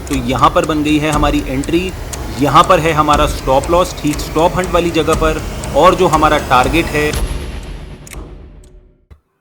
तो यहाँ पर बन गई है हमारी एंट्री, यहाँ पर है हमारा स्टॉप लॉस ठीक स्टॉप हंट वाली जगह पर, और जो हमारा टारगेट है।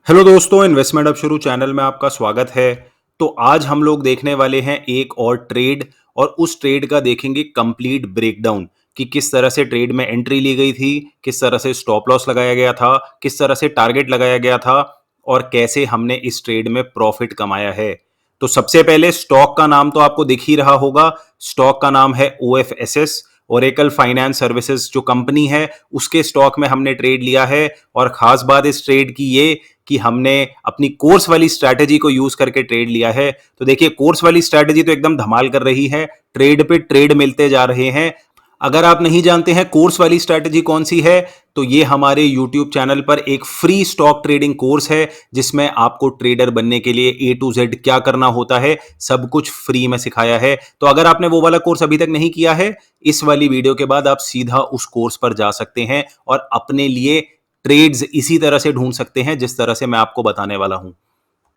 हेलो दोस्तों, इन्वेस्टमेंट अब शुरू चैनल में आपका स्वागत है। तो आज हम लोग देखने वाले हैं एक और ट्रेड, और उस ट्रेड का देखेंगे कंप्लीट ब्रेकडाउन कि किस तरह से ट्रेड में एंट्री ली गई थी, किस तरह से स्टॉप लॉस लगाया गया था, किस तरह से टारगेट लगाया गया था, और कैसे हमने इस ट्रेड में प्रॉफिट कमाया है। तो सबसे पहले स्टॉक का नाम तो आपको दिख ही रहा होगा। स्टॉक का नाम है OFSS, ओरेकल फाइनेंस सर्विसेज जो कंपनी है उसके स्टॉक में हमने ट्रेड लिया है। और खास बात इस ट्रेड की ये कि हमने अपनी कोर्स वाली स्ट्रैटेजी को यूज करके ट्रेड लिया है। तो देखिए, कोर्स वाली स्ट्रैटेजी तो एकदम धमाल कर रही है, ट्रेड पे ट्रेड मिलते जा रहे हैं। अगर आप नहीं जानते हैं कोर्स वाली स्ट्रैटेजी कौन सी है, तो ये हमारे YouTube चैनल पर एक फ्री स्टॉक ट्रेडिंग कोर्स है जिसमें आपको ट्रेडर बनने के लिए A to Z क्या करना होता है सब कुछ फ्री में सिखाया है। तो अगर आपने वो वाला कोर्स अभी तक नहीं किया है, इस वाली वीडियो के बाद आप सीधा उस कोर्स पर जा सकते हैं और अपने लिए ट्रेड्स इसी तरह से ढूंढ सकते हैं जिस तरह से मैं आपको बताने वाला हूं।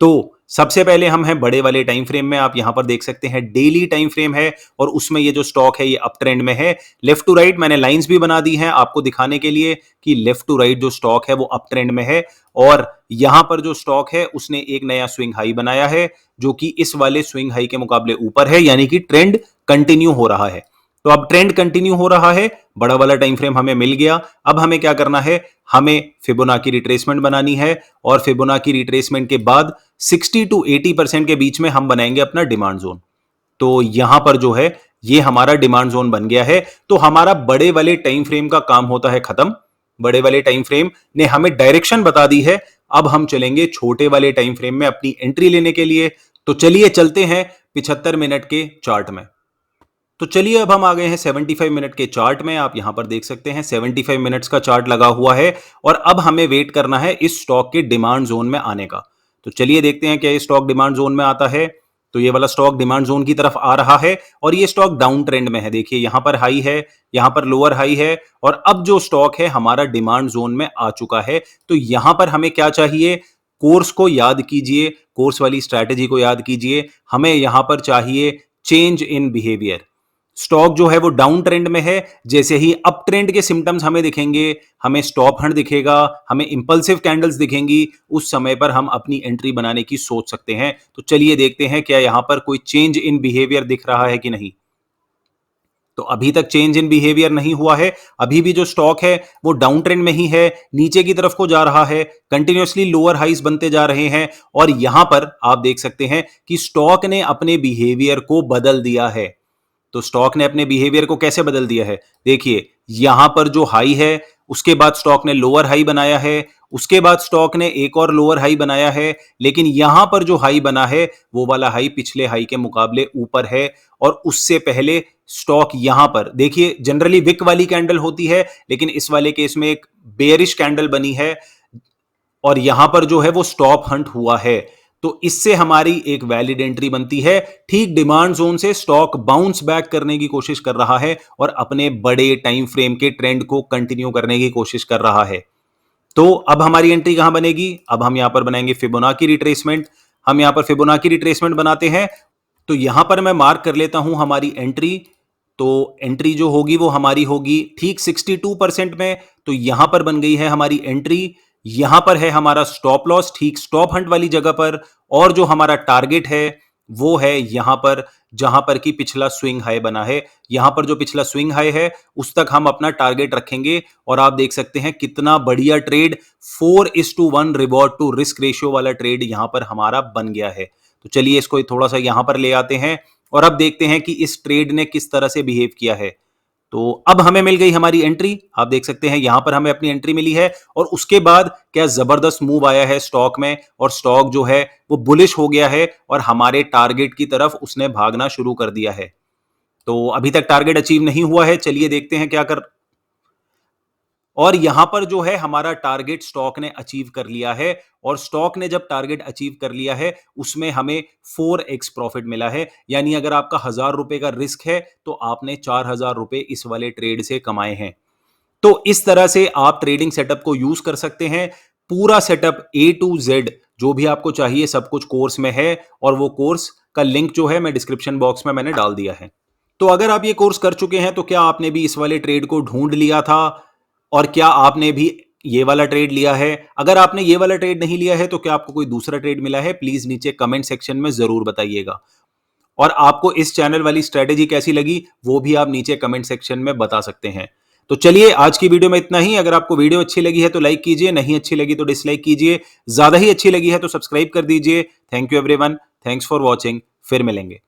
तो सबसे पहले हम हैं बड़े वाले टाइम फ्रेम में। आप यहां पर देख सकते हैं डेली टाइम फ्रेम है, और उसमें ये जो स्टॉक है ये अप ट्रेंड में है। लेफ्ट टू राइट मैंने लाइंस भी बना दी हैं आपको दिखाने के लिए कि लेफ्ट टू राइट जो स्टॉक है वो अप ट्रेंड में है। और यहां पर जो स्टॉक है उसने एक नया स्विंग हाई बनाया है जो कि इस वाले स्विंग हाई के मुकाबले ऊपर है, यानी कि ट्रेंड कंटिन्यू हो रहा है। तो अब ट्रेंड कंटिन्यू हो रहा है, बड़ा वाला टाइम फ्रेम हमें मिल गया। अब हमें क्या करना है, हमें फिबोनाची रिट्रेसमेंट बनानी है, और फिबोनाची रिट्रेसमेंट के बाद 60 to 80% के बीच में हम बनाएंगे अपना डिमांड जोन। तो यहां पर जो है ये हमारा डिमांड जोन बन गया है। तो हमारा बड़े वाले टाइम फ्रेम का काम होता है खत्म। बड़े वाले टाइम फ्रेम ने हमें डायरेक्शन बता दी है। अब हम चलेंगे छोटे वाले टाइम फ्रेम में अपनी एंट्री लेने के लिए। तो चलिए चलते हैं 75 मिनट के चार्ट में। तो चलिए अब हम आ गए हैं 75 मिनट के चार्ट में। आप यहां पर देख सकते हैं 75 मिनट्स का चार्ट लगा हुआ है, और अब हमें वेट करना है इस स्टॉक के डिमांड जोन में आने का। तो चलिए देखते हैं क्या ये स्टॉक डिमांड जोन में आता है। तो ये वाला स्टॉक डिमांड जोन की तरफ आ रहा है, और ये स्टॉक डाउन ट्रेंड में है। देखिए यहां पर हाई है, यहां पर लोअर हाई है, और अब जो स्टॉक है हमारा डिमांड जोन में आ चुका है। तो यहां पर हमें क्या चाहिए, कोर्स को याद कीजिए, कोर्स वाली स्ट्रैटेजी को याद कीजिए। हमें यहां पर चाहिए चेंज इन बिहेवियर। स्टॉक जो है वो डाउन ट्रेंड में है, जैसे ही अप ट्रेंड के सिम्टम्स हमें दिखेंगे, हमें स्टॉप हंट दिखेगा, हमें इंपल्सिव कैंडल्स दिखेंगी, उस समय पर हम अपनी एंट्री बनाने की सोच सकते हैं। तो चलिए देखते हैं क्या यहां पर कोई चेंज इन बिहेवियर दिख रहा है कि नहीं। तो अभी तक चेंज इन बिहेवियर नहीं हुआ है, अभी भी जो स्टॉक है वो डाउन ट्रेंड में ही है, नीचे की तरफ को जा रहा है, कंटिन्यूअसली लोअर हाइस बनते जा रहे हैं। और यहां पर आप देख सकते हैं कि स्टॉक ने अपने बिहेवियर को बदल दिया है। तो स्टॉक ने अपने बिहेवियर को कैसे बदल दिया है, देखिए यहां पर जो हाई है उसके बाद स्टॉक ने लोअर हाई बनाया है, उसके बाद स्टॉक ने एक और लोअर हाई बनाया है, लेकिन यहां पर जो हाई बना है वो वाला हाई पिछले हाई के मुकाबले ऊपर है। और उससे पहले स्टॉक यहां पर देखिए, जनरली विक वाली कैंडल होती है, लेकिन इस वाले केस में एक बेयरिश कैंडल बनी है, और यहां पर जो है वो स्टॉप हंट हुआ है। तो इससे हमारी एक वैलिड एंट्री बनती है। ठीक डिमांड जोन से स्टॉक बाउंस बैक करने की कोशिश कर रहा है और अपने बड़े टाइम फ्रेम के ट्रेंड को कंटिन्यू करने की कोशिश कर रहा है। तो अब हमारी एंट्री कहां बनेगी, अब हम यहां पर बनाएंगे फिबोनाची रिट्रेसमेंट। हम यहां पर फिबोनाची रिट्रेसमेंट बनाते हैं। तो यहां पर मैं मार्क कर लेता हूं हमारी एंट्री। तो एंट्री जो होगी वो हमारी होगी ठीक 62% में। तो यहां पर बन गई है हमारी एंट्री, यहां पर है हमारा स्टॉप लॉस ठीक स्टॉप हंट वाली जगह पर, और जो हमारा टारगेट है वो है यहां पर जहां पर कि पिछला स्विंग हाई बना है। यहां पर जो पिछला स्विंग हाई है उस तक हम अपना टारगेट रखेंगे। और आप देख सकते हैं कितना बढ़िया trade 4:1 reward to risk ratio वाला ट्रेड यहां पर हमारा बन गया है। तो चलिए इसको थोड़ा सा यहां पर ले आते हैं, और अब देखते हैं कि इस ट्रेड ने किस तरह से बिहेव किया है। तो अब हमें मिल गई हमारी एंट्री, आप देख सकते हैं यहां पर हमें अपनी एंट्री मिली है। और उसके बाद क्या जबरदस्त मूव आया है स्टॉक में, और स्टॉक जो है वो बुलिश हो गया है और हमारे टारगेट की तरफ उसने भागना शुरू कर दिया है। तो अभी तक टारगेट अचीव नहीं हुआ है, चलिए देखते हैं क्या कर। और यहां पर जो है हमारा टारगेट स्टॉक ने अचीव कर लिया है, और स्टॉक ने जब टारगेट अचीव कर लिया है उसमें हमें 4x प्रॉफिट मिला है। यानी अगर आपका 1000 रुपए का रिस्क है तो आपने 4000 रुपए इस वाले ट्रेड से कमाए हैं। तो इस तरह से आप ट्रेडिंग सेटअप को यूज कर सकते हैं। पूरा सेटअप A to Z जो भी आपको चाहिए सब कुछ कोर्स में है, और वो कोर्स का लिंक जो है मैं डिस्क्रिप्शन बॉक्स में मैंने डाल दिया है। तो अगर आप ये कोर्स कर चुके हैं तो क्या आपने भी इस वाले ट्रेड को ढूंढ लिया था और क्या आपने भी ये वाला ट्रेड लिया है? अगर आपने ये वाला ट्रेड नहीं लिया है तो क्या आपको कोई दूसरा ट्रेड मिला है? प्लीज नीचे कमेंट सेक्शन में जरूर बताइएगा। और आपको इस चैनल वाली स्ट्रेटेजी कैसी लगी वो भी आप नीचे कमेंट सेक्शन में बता सकते हैं। तो चलिए आज की वीडियो में इतना ही। अगर आपको वीडियो अच्छी लगी है तो लाइक कीजिए, नहीं अच्छी लगी तो डिसलाइक कीजिए, ज्यादा ही अच्छी लगी है तो सब्सक्राइब कर दीजिए। Thank you everyone, thanks for watching. फिर मिलेंगे।